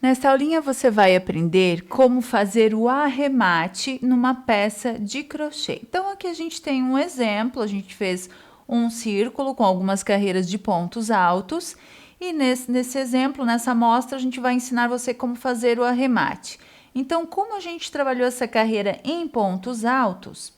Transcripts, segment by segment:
Nesta aulinha você vai aprender como fazer o arremate numa peça de crochê. Então aqui a gente tem um exemplo, a gente fez um círculo com algumas carreiras de pontos altos e nesse exemplo, nessa amostra, a gente vai ensinar você como fazer o arremate. Então, como a gente trabalhou essa carreira em pontos altos,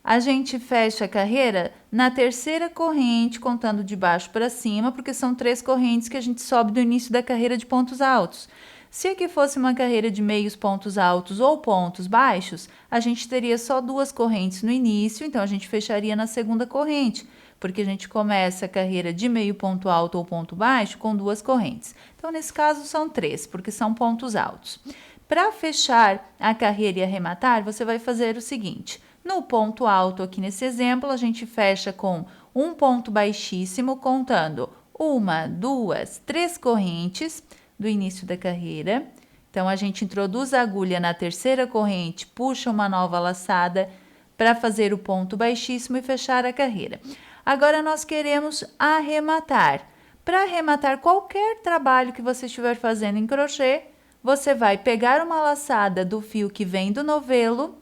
a gente fecha a carreira na terceira corrente, contando de baixo para cima, porque são 3 correntes que a gente sobe do início da carreira de pontos altos. Se aqui fosse uma carreira de meios pontos altos ou pontos baixos, a gente teria só 2 correntes no início, então a gente fecharia na segunda corrente, porque a gente começa a carreira de meio ponto alto ou ponto baixo com 2 correntes. Então, nesse caso, são 3, porque são pontos altos. Para fechar a carreira e arrematar, você vai fazer o seguinte: no ponto alto, aqui nesse exemplo, a gente fecha com um ponto baixíssimo, contando 1, 2, 3 correntes do início da carreira. Então, a gente introduz a agulha na terceira corrente, puxa uma nova laçada para fazer o ponto baixíssimo e fechar a carreira. Agora, nós queremos arrematar. Para arrematar qualquer trabalho que você estiver fazendo em crochê, você vai pegar uma laçada do fio que vem do novelo,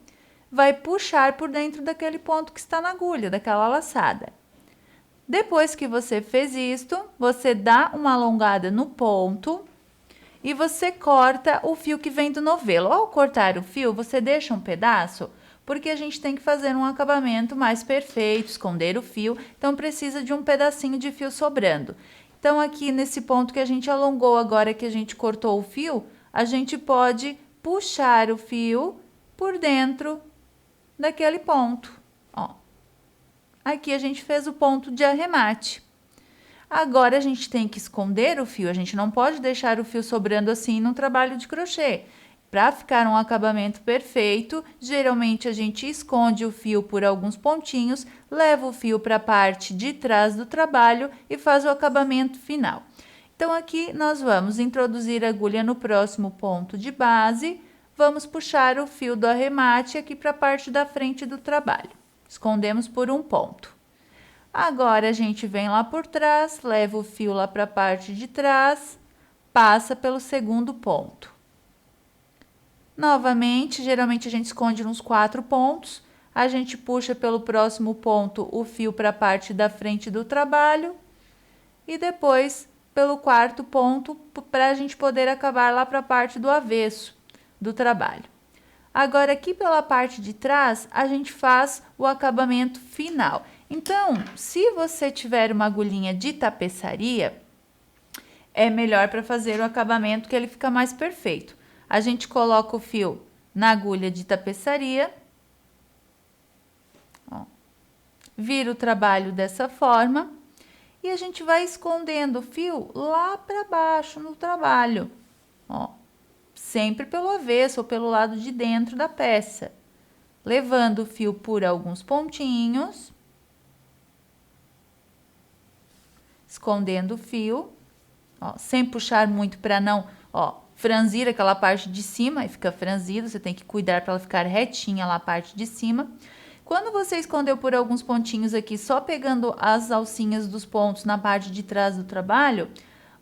vai puxar por dentro daquele ponto que está na agulha, daquela laçada. Depois que você fez isto, você dá uma alongada no ponto e você corta o fio que vem do novelo. Ao cortar o fio, você deixa um pedaço, porque a gente tem que fazer um acabamento mais perfeito, esconder o fio, então precisa de um pedacinho de fio sobrando. Então, aqui nesse ponto que a gente alongou, agora que a gente cortou o fio, a gente pode puxar o fio por dentro daquele ponto. Ó. Aqui a gente fez o ponto de arremate. Agora a gente tem que esconder o fio, a gente não pode deixar o fio sobrando assim no trabalho de crochê. Para ficar um acabamento perfeito, geralmente a gente esconde o fio por alguns pontinhos, leva o fio para a parte de trás do trabalho e faz o acabamento final. Então, aqui nós vamos introduzir a agulha no próximo ponto de base, vamos puxar o fio do arremate aqui para a parte da frente do trabalho. Escondemos por um ponto. Agora, a gente vem lá por trás, leva o fio lá para a parte de trás, passa pelo segundo ponto. Novamente, geralmente a gente esconde nos 4 pontos, a gente puxa pelo próximo ponto o fio para a parte da frente do trabalho e depois pelo 4º ponto para a gente poder acabar lá para a parte do avesso do trabalho. Agora, aqui pela parte de trás, a gente faz o acabamento final. Então, se você tiver uma agulhinha de tapeçaria, é melhor para fazer o acabamento que ele fica mais perfeito. A gente coloca o fio na agulha de tapeçaria, ó, vira o trabalho dessa forma e a gente vai escondendo o fio lá para baixo no trabalho, ó, sempre pelo avesso ou pelo lado de dentro da peça, levando o fio por alguns pontinhos, escondendo o fio, ó, sem puxar muito para não, ó, franzir aquela parte de cima, e fica franzido, você tem que cuidar para ela ficar retinha lá a parte de cima. Quando você escondeu por alguns pontinhos aqui, só pegando as alcinhas dos pontos na parte de trás do trabalho,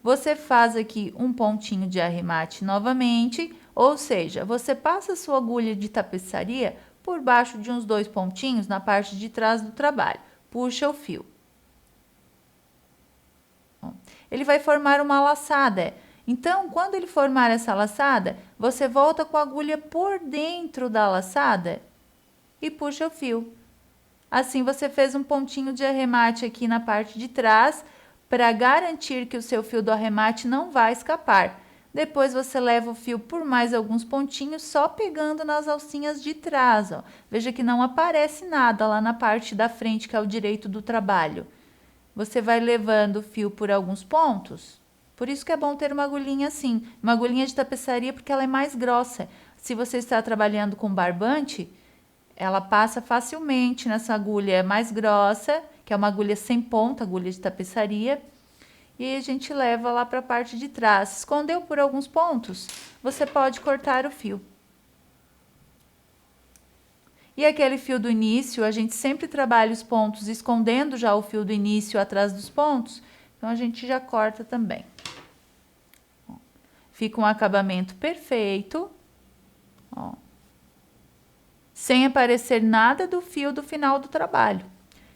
você faz aqui um pontinho de arremate novamente, ou seja, você passa a sua agulha de tapeçaria por baixo de uns 2 pontinhos na parte de trás do trabalho. Puxa o fio. Ele vai formar uma laçada. Então, quando ele formar essa laçada, você volta com a agulha por dentro da laçada e puxa o fio. Assim, você fez um pontinho de arremate aqui na parte de trás para garantir que o seu fio do arremate não vai escapar. Depois, você leva o fio por mais alguns pontinhos, só pegando nas alcinhas de trás. Ó. Veja que não aparece nada lá na parte da frente, que é o direito do trabalho. Você vai levando o fio por alguns pontos. Por isso que é bom ter uma agulhinha assim, uma agulhinha de tapeçaria, porque ela é mais grossa. Se você está trabalhando com barbante, ela passa facilmente nessa agulha mais grossa, que é uma agulha sem ponta, agulha de tapeçaria, e a gente leva lá para a parte de trás. Escondeu por alguns pontos, você pode cortar o fio. E aquele fio do início, a gente sempre trabalha os pontos escondendo já o fio do início atrás dos pontos, então a gente já corta também. Fica um acabamento perfeito, ó, sem aparecer nada do fio do final do trabalho.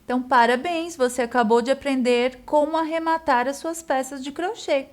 Então, parabéns, você acabou de aprender como arrematar as suas peças de crochê.